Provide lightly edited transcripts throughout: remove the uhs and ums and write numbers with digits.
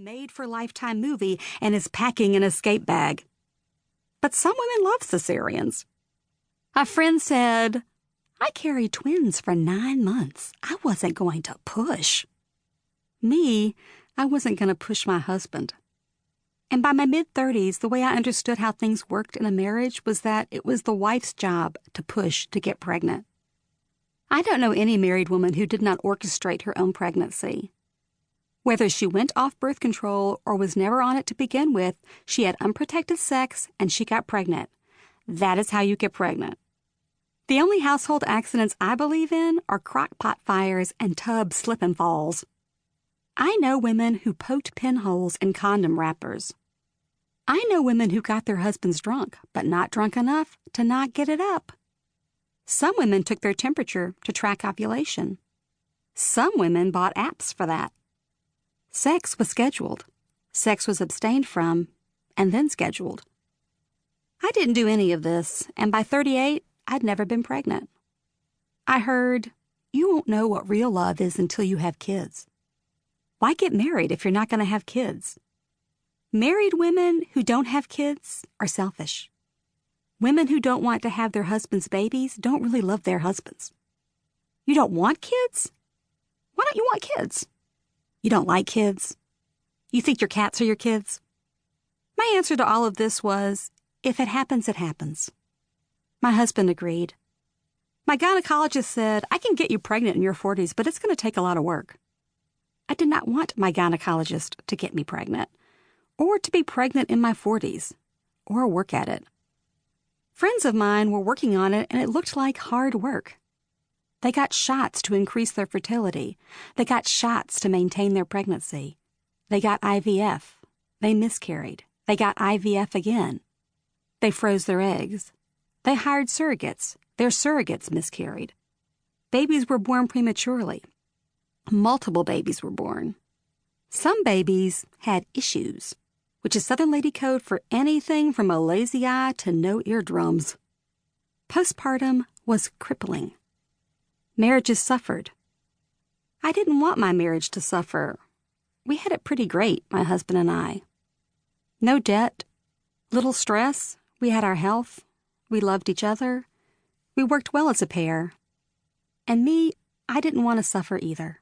made-for-lifetime movie and is packing an escape bag. But some women love cesareans. A friend said, I carried twins for 9 months. I wasn't going to push. Me, I wasn't going to push my husband. And by my mid-30s, the way I understood how things worked in a marriage was that it was the wife's job to push to get pregnant. I don't know any married woman who did not orchestrate her own pregnancy. Whether she went off birth control or was never on it to begin with, she had unprotected sex and she got pregnant. That is how you get pregnant. The only household accidents I believe in are crock-pot fires and tub slip and falls. I know women who poked pinholes in condom wrappers. I know women who got their husbands drunk, but not drunk enough to not get it up. Some women took their temperature to track ovulation. Some women bought apps for that. Sex was scheduled. Sex was abstained from, and then scheduled. I didn't do any of this, and by 38, I'd never been pregnant. I heard, you won't know what real love is until you have kids. Why get married if you're not going to have kids? Married women who don't have kids are selfish. Women who don't want to have their husbands' babies don't really love their husbands. You don't want kids? Why don't you want kids? You don't like kids? You think your cats are your kids? My answer to all of this was, if it happens, it happens. My husband agreed. My gynecologist said, I can get you pregnant in your 40s, but it's going to take a lot of work. I did not want my gynecologist to get me pregnant, or to be pregnant in my 40s, or work at it. Friends of mine were working on it, and it looked like hard work. They got shots to increase their fertility. They got shots to maintain their pregnancy. They got IVF. They miscarried. They got IVF again. They froze their eggs. They hired surrogates. Their surrogates miscarried. Babies were born prematurely. Multiple babies were born. Some babies had issues, which is Southern lady code for anything from a lazy eye to no eardrums. Postpartum was crippling. Marriages suffered. I didn't want my marriage to suffer. We had it pretty great, my husband and I. No debt, little stress, we had our health, we loved each other, we worked well as a pair. And me, I didn't want to suffer either.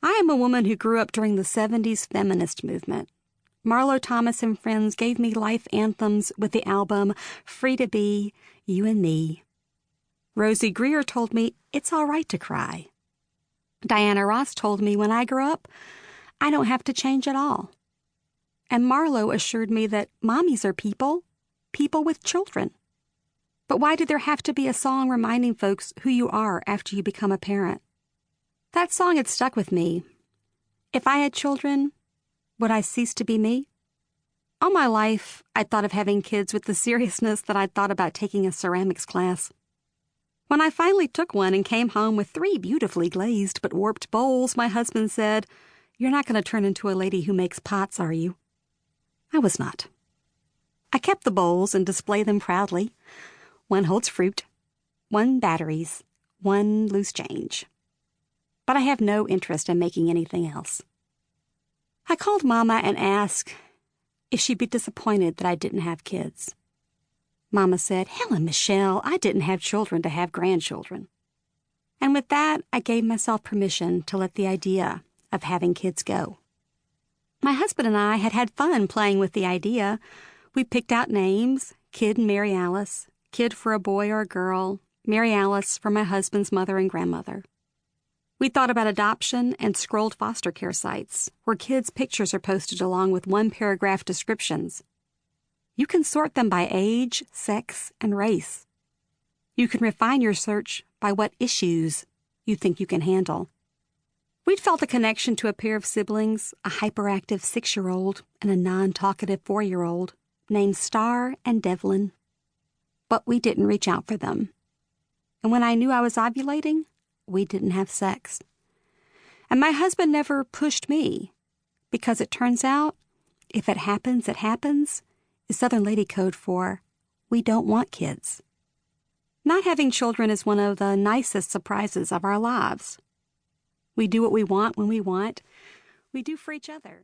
I am a woman who grew up during the 70s feminist movement. Marlo Thomas and friends gave me life anthems with the album Free to Be, You and Me. Rosie Greer told me it's all right to cry. Diana Ross told me when I grow up, I don't have to change at all. And Marlo assured me that mommies are people with children. But why did there have to be a song reminding folks who you are after you become a parent? That song had stuck with me. If I had children, would I cease to be me? All my life, I'd thought of having kids with the seriousness that I'd thought about taking a ceramics class. When I finally took one and came home with 3 beautifully glazed but warped bowls, my husband said, You're not going to turn into a lady who makes pots, are you? I was not. I kept the bowls and display them proudly. 1 holds fruit, 1 batteries, 1 loose change. But I have no interest in making anything else. I called Mama and asked if she'd be disappointed that I didn't have kids. Mama said, Helen Michelle, I didn't have children to have grandchildren. And with that, I gave myself permission to let the idea of having kids go. My husband and I had had fun playing with the idea. We picked out names, Kid and Mary Alice, Kid for a boy or a girl, Mary Alice for my husband's mother and grandmother. We thought about adoption and scrolled foster care sites where kids' pictures are posted along with 1-paragraph descriptions. You can sort them by age, sex, and race. You can refine your search by what issues you think you can handle. We'd felt a connection to a pair of siblings, a hyperactive 6-year-old and a non-talkative 4-year-old, named Star and Devlin. But we didn't reach out for them. And when I knew I was ovulating, we didn't have sex. And my husband never pushed me, because it turns out, if it happens, it happens, is Southern lady code for, we don't want kids. Not having children is one of the nicest surprises of our lives. We do what we want when we want. We do for each other.